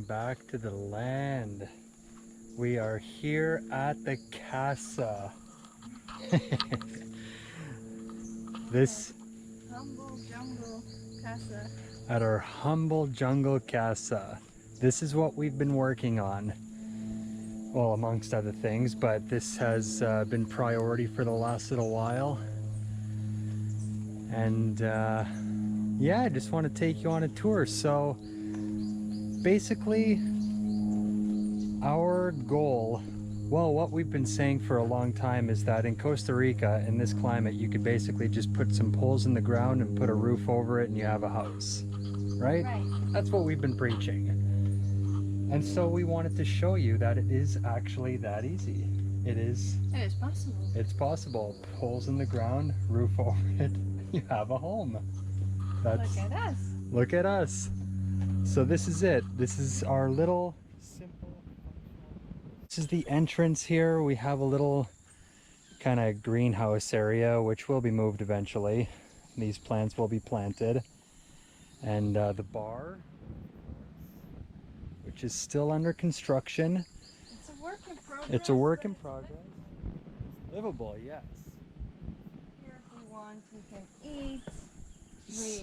back to the land. We are here at the casa. This humble jungle casa. At our humble jungle casa. This is what we've been working on. Well, amongst other things, but this has been priority for the last little while. And yeah, I just want to take you on a tour. So basically, our goal, well, what we've been saying for a long time is that in Costa Rica, in this climate, you could basically just put some poles in the ground and put a roof over it and you have a house, right? That's what we've been preaching. And so we wanted to show you that it is actually that easy. It is possible. It's possible. Poles in the ground, roof over it, you have a home. Look at us. Look at us. So this is it. This is our little simple. This is the entrance here. We have a little kind of greenhouse area, which will be moved eventually. These plants will be planted. And the bar, which is still under construction. It's a work in progress. It's a work in progress. Livable, yes. Here if we want, we can eat. We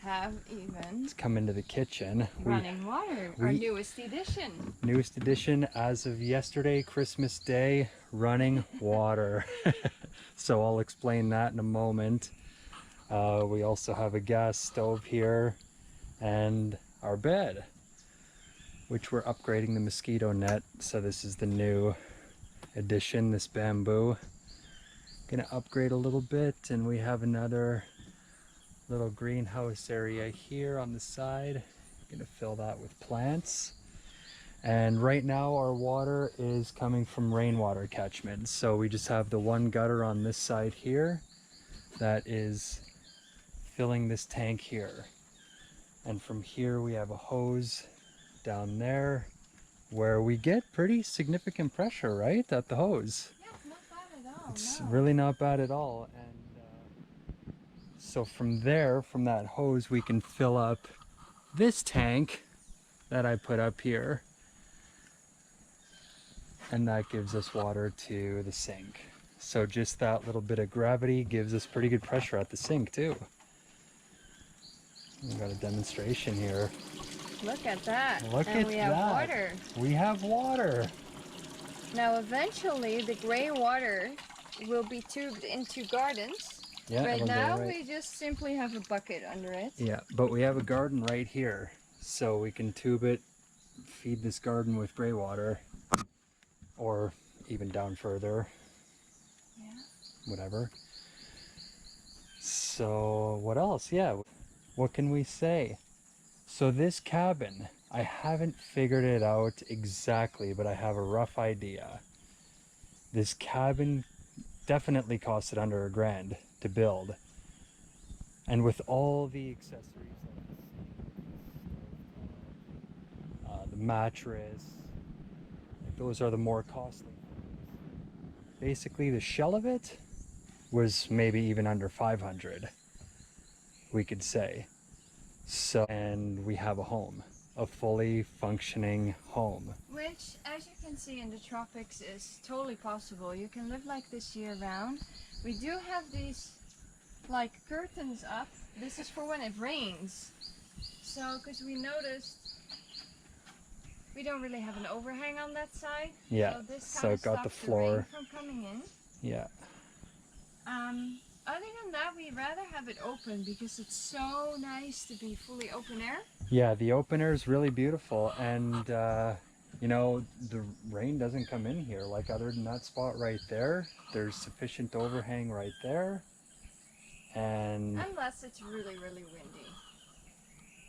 have even... Let's come into the kitchen. Running water, our newest edition. Newest edition as of yesterday, Christmas Day, running water. So I'll explain that in a moment. We also have a gas stove here and our bed, which we're upgrading the mosquito net. So this is the new addition, this bamboo. Gonna upgrade a little bit, and we have another little greenhouse area here on the side. Gonna fill that with plants. And right now our water is coming from rainwater catchment. So we just have the one gutter on this side here that is filling this tank here. And from here we have a hose down there where we get pretty significant pressure, right, at the hose. Yeah, not bad at all. It's really not bad at all. And so from there, from that hose, we can fill up this tank that I put up here. And that gives us water to the sink. So just that little bit of gravity gives us pretty good pressure at the sink too. We've got a demonstration here. Look at that. Look and at we have that. water. We have water. Now eventually the gray water will be tubed into gardens. Yeah, right now we just simply have a bucket under it. Yeah, but we have a garden right here. So we can tube it, feed this garden with gray water, or even down further. Yeah. Whatever. So what else? Yeah, what can we say? So this cabin, I haven't figured it out exactly, but I have a rough idea. This cabin definitely costed under $1,000 to build. And with all the accessories like the mattress, like those are the more costly things. Basically the shell of it was maybe even under 500, we could say. So, and we have a home, a fully functioning home. Which, as you can see in the tropics, is totally possible. You can live like this year round. We do have these like curtains up. This is for when it rains. So, because we noticed we don't really have an overhang on that side. Yeah, so this so it got the floor the rain from coming in. Yeah. Other than that, we'd rather have it open because it's so nice to be fully open air. Yeah, the open air is really beautiful, and you know, the rain doesn't come in here. Like other than that spot right there, there's sufficient overhang right there. And unless it's really, really windy.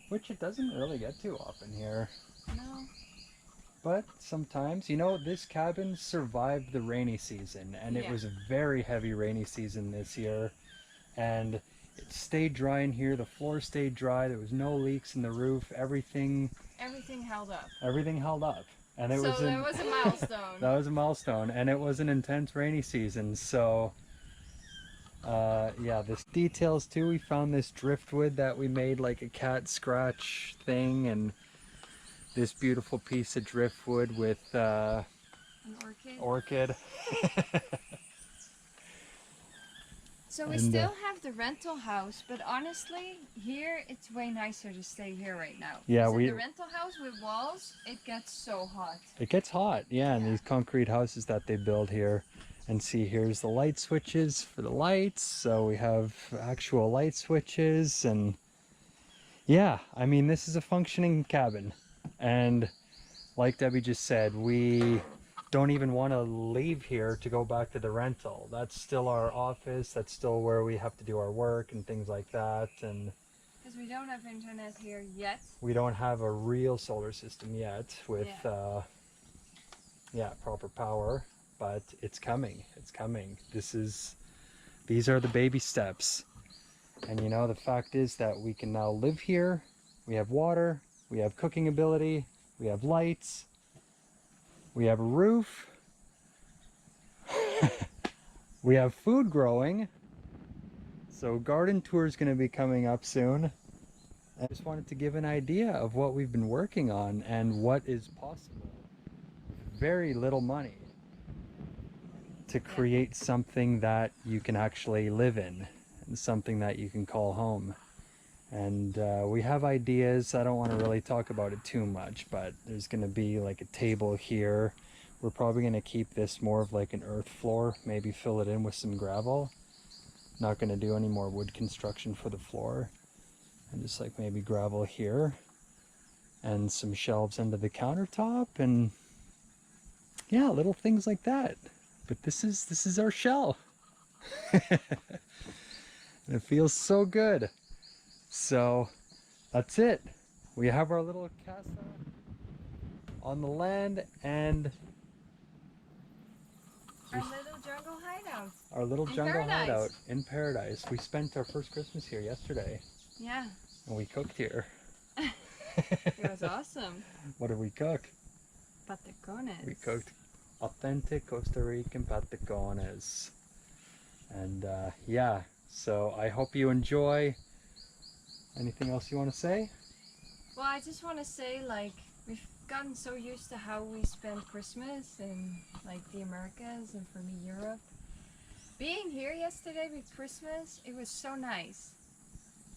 Which it doesn't really get too often here. No. But sometimes, you know, this cabin survived the rainy season, and it was a very heavy rainy season this year. And it stayed dry in here, the floor stayed dry, there was no leaks in the roof, everything held up. Everything held up. And it was that was a milestone. That was a milestone, and it was an intense rainy season, so yeah, this details too. We found this driftwood that we made like a cat scratch thing, and this beautiful piece of driftwood with An orchid. orchid. So we And, still have the rental house, but honestly, here it's way nicer to stay here right now. Yeah, Because in the rental house with walls, it gets so hot. It gets hot, yeah, in Yeah. these concrete houses that they build here. And see, here's the light switches for the lights. So we have actual light switches, and yeah, I mean, this is a functioning cabin. And like Debbie just said, we don't even want to leave here to go back to the rental. That's still our office. That's still where we have to do our work and things like that. And Because we don't have internet here yet. we don't have a real solar system yet with proper power, but it's coming. It's coming. These are the baby steps. And you know, the fact is that we can now live here. We have water, we have cooking ability, we have lights, we have a roof, we have food growing. So garden tour is going to be coming up soon. I just wanted to give an idea of what we've been working on and what is possible. Very little money to create something that you can actually live in and something that you can call home. And we have ideas. I don't want to really talk about it too much, but there's going to be like a table here. We're probably going to keep this more of like an earth floor, maybe fill it in with some gravel. Not going to do any more wood construction for the floor. And just like maybe gravel here and some shelves under the countertop, and yeah, little things like that. But this is our shell. And it feels so good. So that's it. We have our little casa on the land and Our little jungle hideout. our little In jungle paradise. hideout in paradise. We spent our first Christmas here yesterday. Yeah. And we cooked here. It was awesome. What did we cook? Patacones. We cooked authentic Costa Rican patacones. And yeah, so I hope you enjoy. Anything else you want to say? Well, I just want to say, like, we've gotten so used to how we spend Christmas in, like, the Americas and for me, Europe. Being here yesterday with Christmas, it was so nice.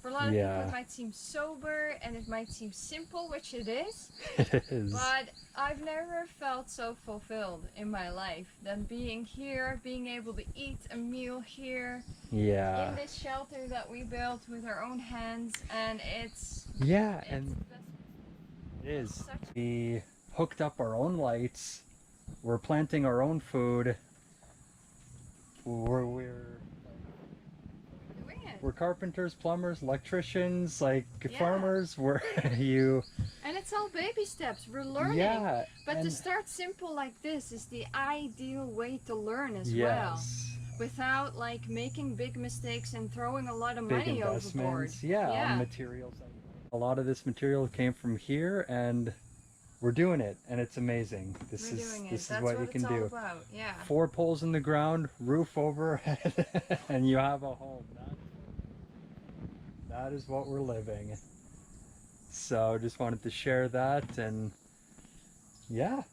For a lot of people, it might seem sober and it might seem simple, which it is. It is. But I've never felt so fulfilled in my life than being here, being able to eat a meal here. Yeah. In this shelter that we built with our own hands, and it's And the best. it is. Such- We hooked up our own lights. We're planting our own food. We're doing it. we're carpenters, plumbers, electricians, like Yeah. farmers. We're And it's all baby steps. We're learning. Yeah. But to and- start simple like this is the ideal way to learn as well. yes. Without like making big mistakes and throwing a lot of Big money overboard. investments. Yeah, on materials. A lot of this material came from here, and we're doing it, and it's amazing. This We're is doing it. this is That's what what you can it's all do. about. Yeah. 4 poles in the ground, roof overhead, and you have a home. That is what we're living. So just wanted to share that, and yeah.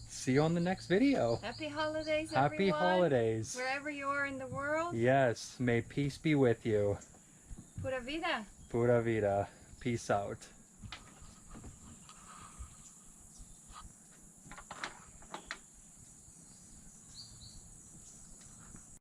See you on the next video. Happy holidays, Happy everyone. holidays. Wherever you are in the world. Yes, may peace be with you. Pura vida. Pura vida. Peace out.